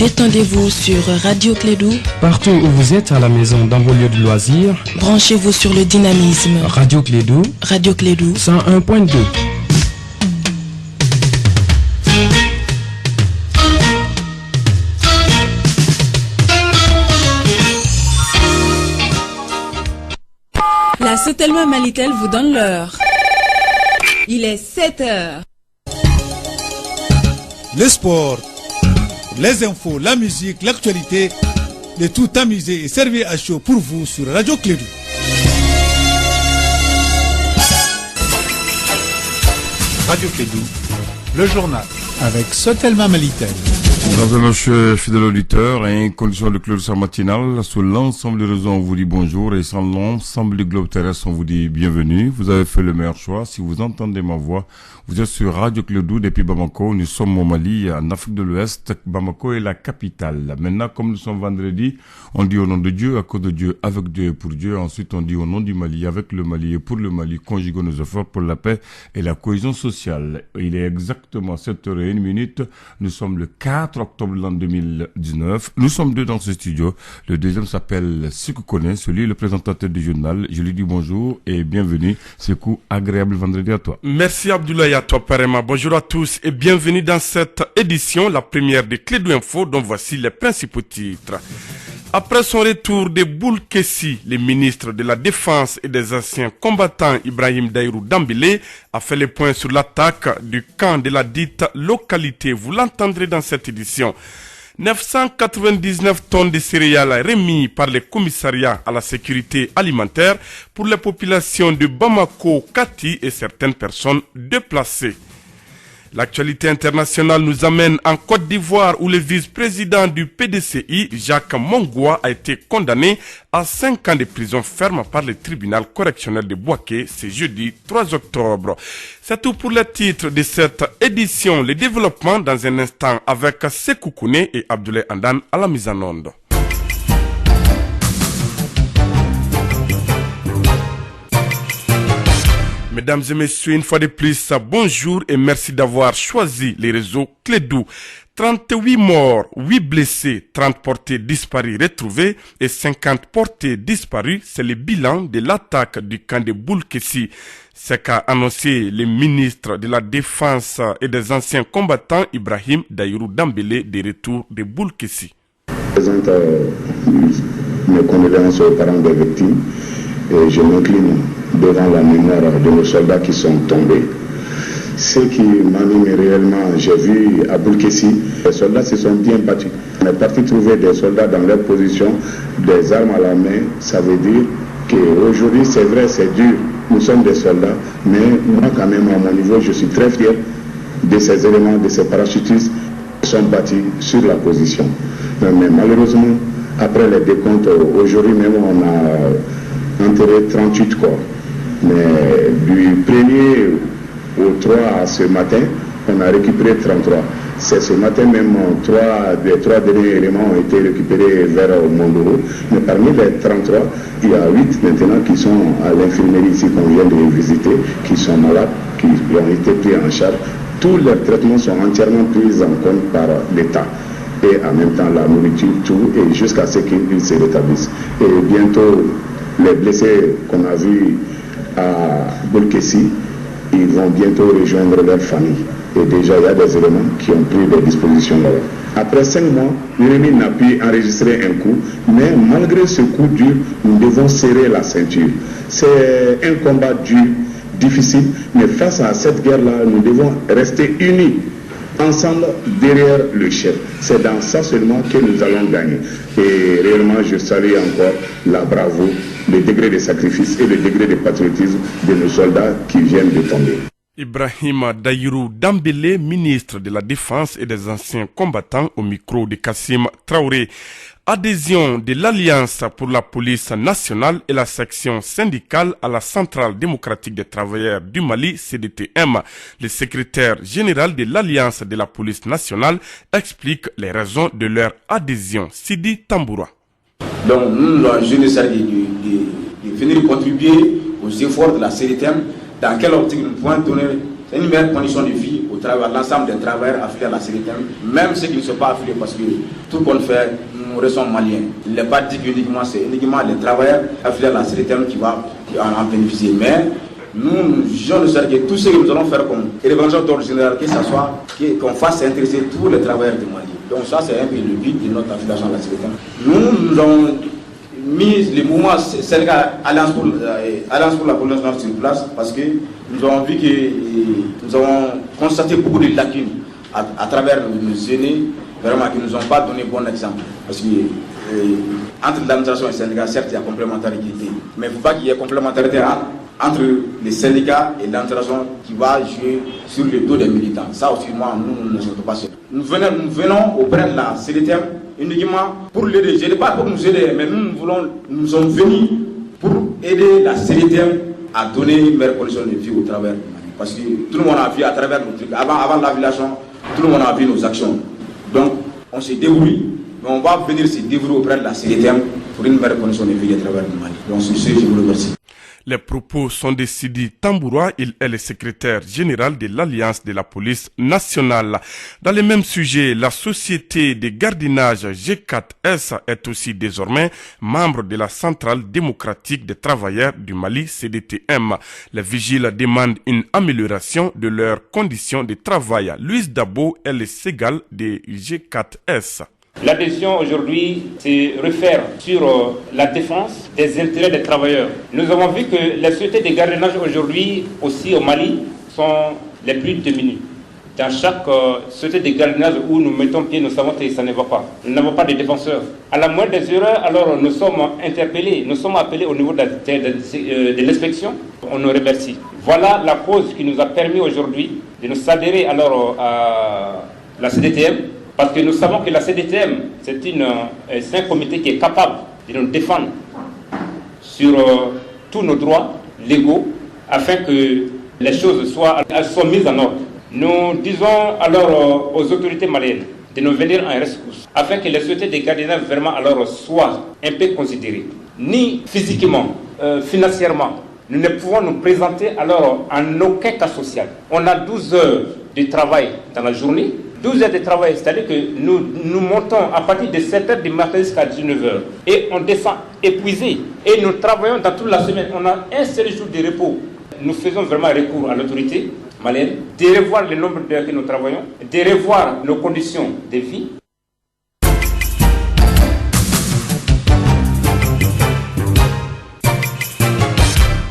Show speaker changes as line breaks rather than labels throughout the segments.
Détendez-vous sur Radio Clédou.
Partout où vous êtes, à la maison, dans vos lieux de loisirs.
Branchez-vous sur le dynamisme.
Radio Clédou.
Radio Clédou.
101.2.
La Sotelma Malitel vous donne l'heure. Il est 7h.
Le sport, les infos, la musique, l'actualité, de tout amusé et servi à chaud pour vous sur Radio Clédou. Radio Clédou, le journal avec Sotelma Malitel.
Mesdames et messieurs, fidèles auditeurs, et en condition de clôture matinale, sur l'ensemble des réseaux, on vous dit bonjour, et sur l'ensemble du globe terrestre, on vous dit bienvenue. Vous avez fait le meilleur choix. Si vous entendez ma voix, vous êtes sur Radio Clédou depuis Bamako. Nous sommes au Mali, en Afrique de l'Ouest. Bamako est la capitale. Maintenant, comme nous sommes vendredi, on dit au nom de Dieu, à cause de Dieu, avec Dieu et pour Dieu. Ensuite, on dit au nom du Mali, avec le Mali et pour le Mali. Conjuguons nos efforts pour la paix et la cohésion sociale. Il est exactement 7h01. Nous sommes le 4 octobre l'an 2019. Nous sommes deux dans ce studio. Le deuxième s'appelle Sekou Kone, celui le présentateur du journal. Je lui dis bonjour et bienvenue. Sekou, agréable vendredi à toi.
Merci Abdoulaye, à toi Parema. Bonjour à tous et bienvenue dans cette édition, la première de Clédou Info, dont voici les principaux titres. Après son retour de Boulkessi, le ministre de la Défense et des anciens combattants Ibrahim Daïrou Dambélé a fait le point sur l'attaque du camp de la dite localité. Vous l'entendrez dans cette édition. 999 tonnes de céréales remis par les commissariats à la sécurité alimentaire pour les populations de Bamako, Kati et certaines personnes déplacées. L'actualité internationale nous amène en Côte d'Ivoire où le vice-président du PDCI, Jacques Mongoua, a été condamné à 5 ans de prison ferme par le tribunal correctionnel de Bouaké ce jeudi 3 octobre. C'est tout pour les titres de cette édition. Le développement dans un instant avec Sekou Kone et Abdoulaye Andan à la mise en onde. Mesdames et messieurs, une fois de plus, bonjour et merci d'avoir choisi les réseaux Clédou. 38 morts, 8 blessés, 30 portés disparus retrouvés et 50 portés disparus, c'est le bilan de l'attaque du camp de Boulkessi. C'est qu'a annoncé le ministre de la Défense et des anciens combattants Ibrahim Daïrou Dambélé de retour de Boulkessi.
Je présente mes condoléances aux parents des victimes et je m'incline devant la mémoire de nos soldats qui sont tombés. Ce qui m'anime réellement, j'ai vu à Boulkessi, les soldats se sont bien battus. On est parti trouver des soldats dans leur position, des armes à la main. Ça veut dire qu'aujourd'hui, c'est vrai, c'est dur. Nous sommes des soldats, mais moi quand même, à mon niveau, je suis très fier de ces éléments, de ces parachutistes qui sont battus sur la position. Mais malheureusement, après les décomptes, aujourd'hui même, on a enterré 38 corps. Mais du 1er au 3 à ce matin, on a récupéré 33. C'est ce matin même, les 3 derniers éléments ont été récupérés vers Mondoro. Mais parmi les 33, il y a 8 maintenant qui sont à l'infirmerie ici qu'on vient de visiter, qui sont malades, qui ont été pris en charge. Tous leurs traitements sont entièrement pris en compte par l'État. Et en même temps, la nourriture, tout, et jusqu'à ce qu'ils se rétablissent. Et bientôt, les blessés qu'on a vus à Boulkessi, ils vont bientôt rejoindre leur famille. Et déjà, il y a des éléments qui ont pris des dispositions là-bas. Après 5 mois, l'ennemi n'a pu enregistrer un coup, mais malgré ce coup dur, nous devons serrer la ceinture. C'est un combat dur, difficile, mais face à cette guerre-là, nous devons rester unis, ensemble, derrière le chef. C'est dans ça seulement que nous allons gagner. Et réellement, je salue encore la bravoure, le degré de sacrifice et le degré de patriotisme de nos soldats qui viennent de tomber.
Ibrahim Daïrou Dambélé, ministre de la Défense et des anciens combattants, au micro de Kassim Traoré. Adhésion de l'Alliance pour la police nationale et la section syndicale à la Centrale démocratique des travailleurs du Mali, CDTM. Le secrétaire général de l'Alliance de la police nationale explique les raisons de leur adhésion. Sidi Tamboura.
Donc nous, la jeunesse, de venir contribuer aux efforts de la CDTM, dans quelle optique nous pouvons donner une meilleure condition de vie au travail, l'ensemble des travailleurs affiliés à la CDTM, même ceux qui ne sont pas affiliés, parce que tout qu'on fait, nous restons maliens. Il n'est pas dit qu'uniquement c'est uniquement les travailleurs affiliés à la CDTM qui vont en bénéficier. Mais nous jugeons que tout ce que nous allons faire comme élévation d'ordre général, que ce soit qu'on fasse intéresser tous les travailleurs du Mali. Donc ça c'est un peu le but de notre affiliation à la CDTM. Nous avons mis les mouvements Sénégal Alliance pour la population noire sur place parce que nous avons vu que nous avons constaté beaucoup de lacunes à travers nos aînés, vraiment qui ne nous ont pas donné bon exemple. Parce que entre l'administration et le syndicat, certes il y a complémentarité, mais il ne faut pas qu'il y ait complémentarité entre les syndicats et l'administration qui va jouer sur le dos des militants. Ça aussi, moi, nous ne sommes pas sûrs. Nous venons auprès de la CDTM uniquement pour l'aider. Je ne dis pas pour nous aider, mais nous sommes venus pour aider la CDTM à donner une meilleure condition de vie au travers du Mali. Parce que tout le monde a vu à travers nos trucs. Avant l'affiliation, tout le monde a vu nos actions. Donc, on s'est débrouillé, mais on va venir se débrouiller auprès de la CDTM pour une meilleure condition de vie au travers du Mali. Donc, sur ce, je vous remercie.
Les propos sont de Sidi Tambouroua, il est le secrétaire général de l'Alliance de la police nationale. Dans les mêmes sujets, la société de gardiennage G4S est aussi désormais membre de la Centrale démocratique des travailleurs du Mali, CDTM. Les vigiles demandent une amélioration de leurs conditions de travail. Louise Dabo est le Ségal de G4S.
L'adhésion aujourd'hui se réfère sur la défense des intérêts des travailleurs. Nous avons vu que les sociétés de gardiennage aujourd'hui aussi au Mali sont les plus démunies. Dans chaque société de gardiennage où nous mettons pied, nous savons que ça ne va pas. Nous n'avons pas de défenseurs. À la moindre des erreurs, alors nous sommes interpellés, nous sommes appelés au niveau de l'inspection. On nous remercie. Voilà la cause qui nous a permis aujourd'hui de nous adhérer alors à la CDTM. Parce que nous savons que la CDTM, c'est un comité qui est capable de nous défendre sur tous nos droits légaux afin que les choses soient mises en ordre. Nous disons alors aux autorités maliennes de nous venir en rescousse afin que les sociétés de gardiennage vraiment alors soient un peu considérées. Ni physiquement, financièrement, nous ne pouvons nous présenter alors en aucun cas social. On a 12 heures de travail dans la journée. 12 heures de travail, c'est-à-dire que nous montons à partir de 7 heures du matin jusqu'à 19 heures et on descend épuisé et nous travaillons dans toute la semaine. On a un seul jour de repos. Nous faisons vraiment recours à l'autorité malienne de revoir le nombre d'heures que nous travaillons, de revoir nos conditions de vie.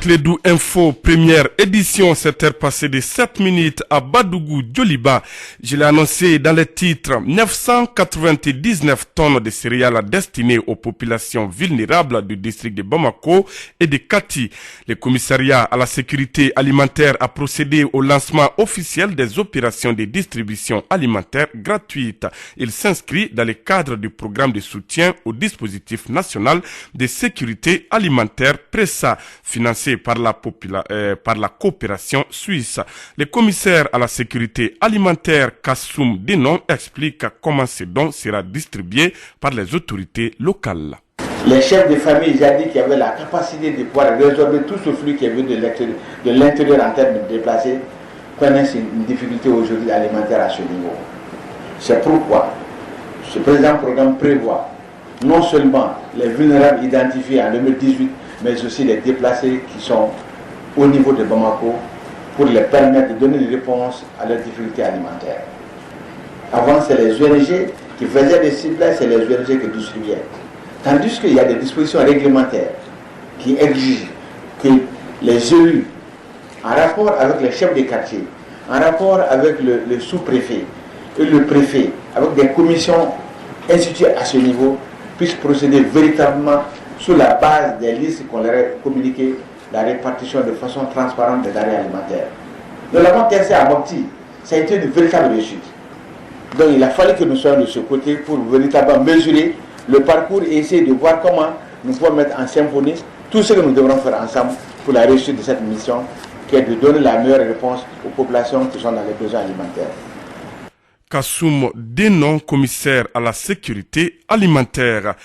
Clédou Info, première édition, 7h passée de 7 minutes à Badougou, Djoliba. Je l'ai annoncé dans les titres, 999 tonnes de céréales destinées aux populations vulnérables du district de Bamako et de Kati. Le commissariat à la sécurité alimentaire a procédé au lancement officiel des opérations de distribution alimentaire gratuite. Il s'inscrit dans le cadre du programme de soutien au dispositif national de sécurité alimentaire PRESA, financé par la coopération suisse. Le commissaire à la sécurité alimentaire Kassoum Denon explique comment ce don sera distribué par les autorités locales.
Les chefs de famille, j'ai dit qu'il y avait la capacité de pouvoir résorber tout ce flux qui est venu de l'intérieur en termes de déplacés, connaissent une difficulté aujourd'hui alimentaire à ce niveau. C'est pourquoi ce présent programme prévoit non seulement les vulnérables identifiés en 2018, mais aussi les déplacés qui sont au niveau de Bamako pour les permettre de donner une réponse à leurs difficultés alimentaires. Avant, c'est les ONG qui faisaient des ciblages, c'est les ONG qui distribuaient. Tandis qu'il y a des dispositions réglementaires qui exigent que les élus, en rapport avec les chefs des quartiers, en rapport avec le sous-préfet et le préfet, avec des commissions instituées à ce niveau, puissent procéder véritablement sur la base des listes qu'on leur a communiquées, la répartition de façon transparente des denrées alimentaires. Nous l'avons testé à Mopti, ça a été une véritable réussite. Donc il a fallu que nous soyons de ce côté pour véritablement mesurer le parcours et essayer de voir comment nous pouvons mettre en symphonie tout ce que nous devrons faire ensemble pour la réussite de cette mission, qui est de donner la meilleure réponse aux populations qui sont dans les besoins alimentaires.
Kassoum Denon, commissaire à la sécurité alimentaire.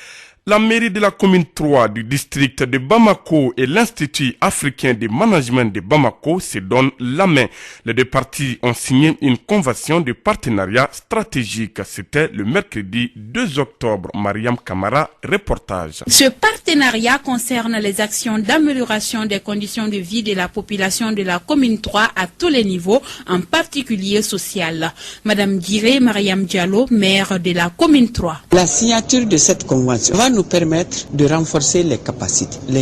La mairie de la commune 3 du district de Bamako et l'Institut africain de management de Bamako se donnent la main. Les deux parties ont signé une convention de partenariat stratégique. C'était le mercredi 2 octobre. Mariam Kamara, reportage.
Ce partenariat concerne les actions d'amélioration des conditions de vie de la population de la commune 3 à tous les niveaux, en particulier social. Madame Guiré Mariam Diallo, maire de la commune 3.
La signature de cette convention va nous permettre de renforcer les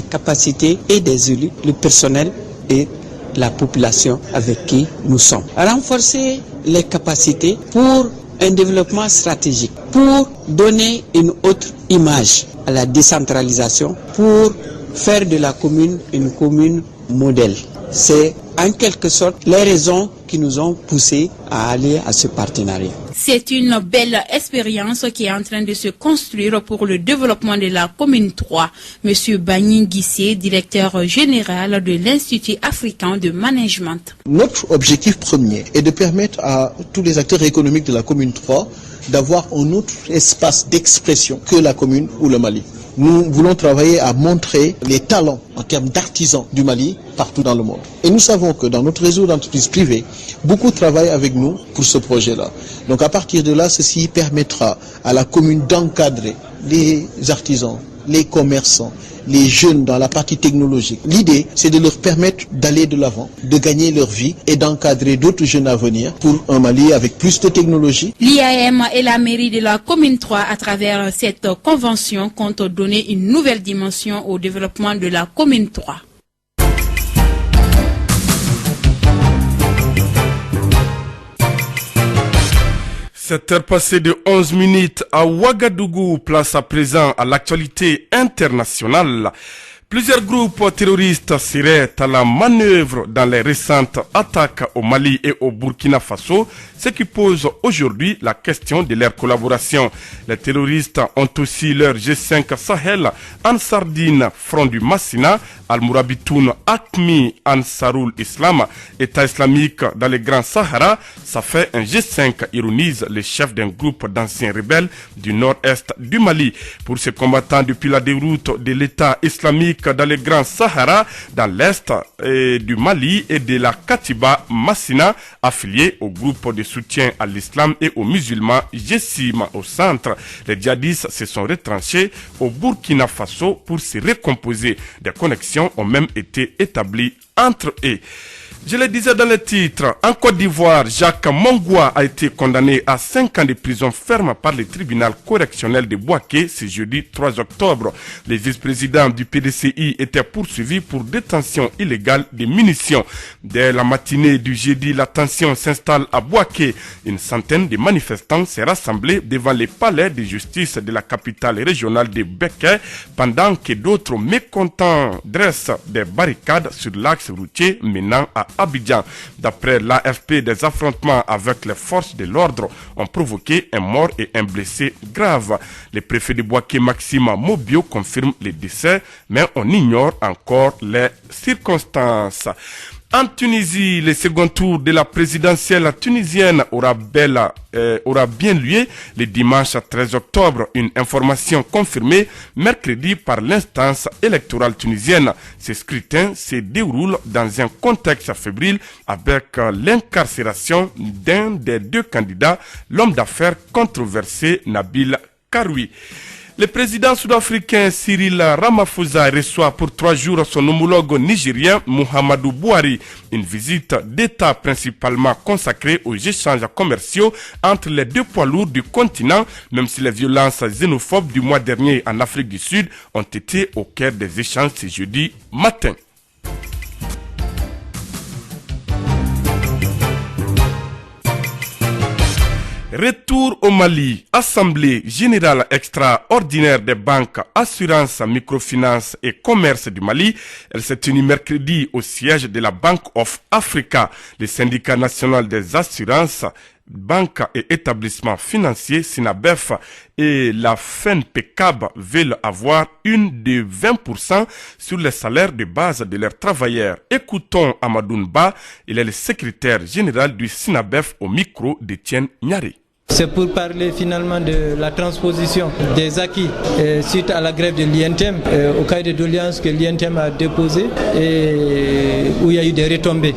capacités et des élus, le personnel et la population avec qui nous sommes. Renforcer les capacités pour un développement stratégique, pour donner une autre image à la décentralisation, pour faire de la commune une commune modèle. C'est en quelque sorte les raisons qui nous ont poussés à aller à ce partenariat.
C'est une belle expérience qui est en train de se construire pour le développement de la commune 3. Monsieur Bagnin Guissé, directeur général de l'Institut africain de management.
Notre objectif premier est de permettre à tous les acteurs économiques de la commune 3 d'avoir un autre espace d'expression que la commune ou le Mali. Nous voulons travailler à montrer les talents en termes d'artisans du Mali partout dans le monde. Et nous savons que dans notre réseau d'entreprises privées, beaucoup travaillent avec nous pour ce projet-là. Donc à partir de là, ceci permettra à la commune d'encadrer les artisans, les commerçants, les jeunes dans la partie technologique. L'idée, c'est de leur permettre d'aller de l'avant, de gagner leur vie et d'encadrer d'autres jeunes à venir pour un Mali avec plus de technologie.
L'IAM et la mairie de la commune 3, à travers cette convention, comptent donner une nouvelle dimension au développement de la commune 3.
Cette heure passée de 11 minutes à Ouagadougou, place à présent à l'actualité internationale. Plusieurs groupes terroristes seraient à la manœuvre dans les récentes attaques au Mali et au Burkina Faso, ce qui pose aujourd'hui la question de leur collaboration. Les terroristes ont aussi leur G5 Sahel, Ansardine, Front du Massina, Al-Mourabitoun, Akmi, Ansarul Islam, État islamique dans le Grand Sahara. Ça fait un G5, ironise le chef d'un groupe d'anciens rebelles du nord-est du Mali. Pour ces combattants, depuis la déroute de l'État islamique dans le Grand Sahara, dans l'est du Mali et de la Katiba Massina, affilié au groupe de soutien à l'islam et aux musulmans Jessim au centre. Les djihadistes se sont retranchés au Burkina Faso pour se recomposer. Des connexions ont même été établies entre eux. Je le disais dans le titre, en Côte d'Ivoire, Jacques Mongoua a été condamné à 5 ans de prison ferme par le tribunal correctionnel de Bouaké ce jeudi 3 octobre. Les vice-présidents du PDCI étaient poursuivis pour détention illégale de munitions. Dès la matinée du jeudi, la tension s'installe à Bouaké. Une centaine de manifestants s'est rassemblée devant les palais de justice de la capitale régionale de Béké, pendant que d'autres mécontents dressent des barricades sur l'axe routier menant à Abidjan. D'après l'AFP, des affrontements avec les forces de l'ordre ont provoqué un mort et un blessé grave. Le préfet de Bouaké, Maxime Mobio, confirme les décès, mais on ignore encore les circonstances. En Tunisie, le second tour de la présidentielle tunisienne aura bien lieu le dimanche 13 octobre. Une information confirmée mercredi par l'instance électorale tunisienne. Ce scrutin se déroule dans un contexte fébrile avec l'incarcération d'un des deux candidats, l'homme d'affaires controversé Nabil Karoui. Le président sud-africain Cyril Ramaphosa reçoit pour 3 jours son homologue nigérien Muhammadu Buhari. Une visite d'État principalement consacrée aux échanges commerciaux entre les deux poids lourds du continent, même si les violences xénophobes du mois dernier en Afrique du Sud ont été au cœur des échanges ce jeudi matin. Retour au Mali, Assemblée générale extraordinaire des banques, assurances, microfinance et commerce du Mali. Elle s'est tenue mercredi au siège de la Bank of Africa. Le syndicat national des assurances, banques et établissements financiers, SINABEF et la FENPECAB veulent avoir une de 20% sur les salaires de base de leurs travailleurs. Écoutons Amadoun Ba, il est le secrétaire général du SINABEF au micro d'Étienne Nyari.
C'est pour parler finalement de la transposition des acquis suite à la grève de l'INTM, au cahier de doléances que l'INTM a déposé et où il y a eu des retombées.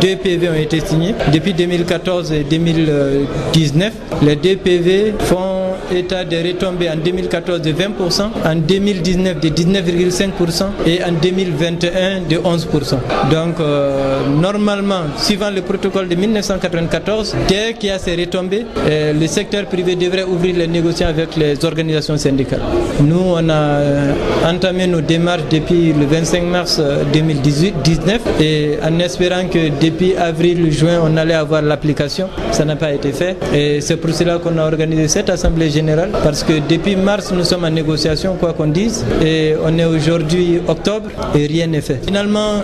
Deux PV ont été signés. Depuis 2014 et 2019, les deux PV font état de retombées en 2014 de 20%, en 2019 de 19,5% et en 2021 de 11%. Donc normalement, suivant le protocole de 1994, dès qu'il y a ces retombées, le secteur privé devrait ouvrir les négociations avec les organisations syndicales. Nous, on a entamé nos démarches depuis le 25 mars 2019 et en espérant que depuis avril-juin, on allait avoir l'application. Ça n'a pas été fait et c'est pour cela qu'on a organisé cette assemblée générale parce que depuis mars, nous sommes en négociation, quoi qu'on dise, et on est aujourd'hui octobre et rien n'est fait. Finalement,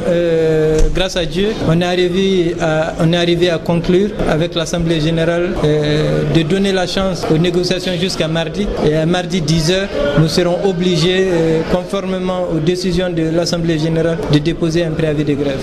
grâce à Dieu, on est arrivé à conclure avec l'Assemblée générale de donner la chance aux négociations jusqu'à mardi. Et à mardi 10h, nous serons obligés, conformément aux décisions de l'Assemblée générale, de déposer un préavis de grève.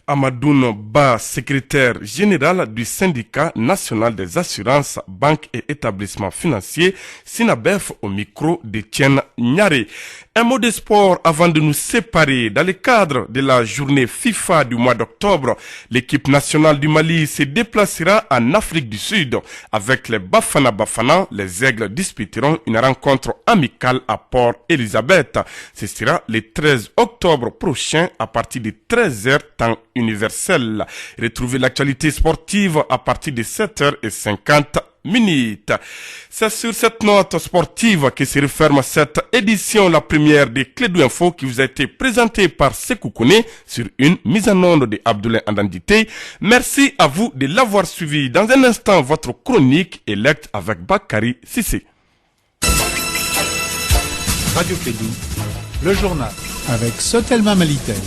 Amadoun Ba, secrétaire général du syndicat national des assurances, banques et établissements financiers, SINABEF, au micro d'Etienne Nyaré. Un mot de sport avant de nous séparer. Dans le cadre de la journée FIFA du mois d'octobre, l'équipe nationale du Mali se déplacera en Afrique du Sud. Avec les Bafana Bafana, les Aigles disputeront une rencontre amicale à Port Elizabeth. Ce sera le 13 octobre prochain à partir de 13h temps universel. Retrouvez l'actualité sportive à partir de 7h50. C'est sur cette note sportive que se referme cette édition, la première des Clédou Info, qui vous a été présentée par Sekou Kone sur une mise en onde de Abdoulaye Andandité. Merci à vous de l'avoir suivi. Dans un instant, votre chronique électe avec Bakary Sissé.
Radio Clédou, le journal avec Sotelma Malitel.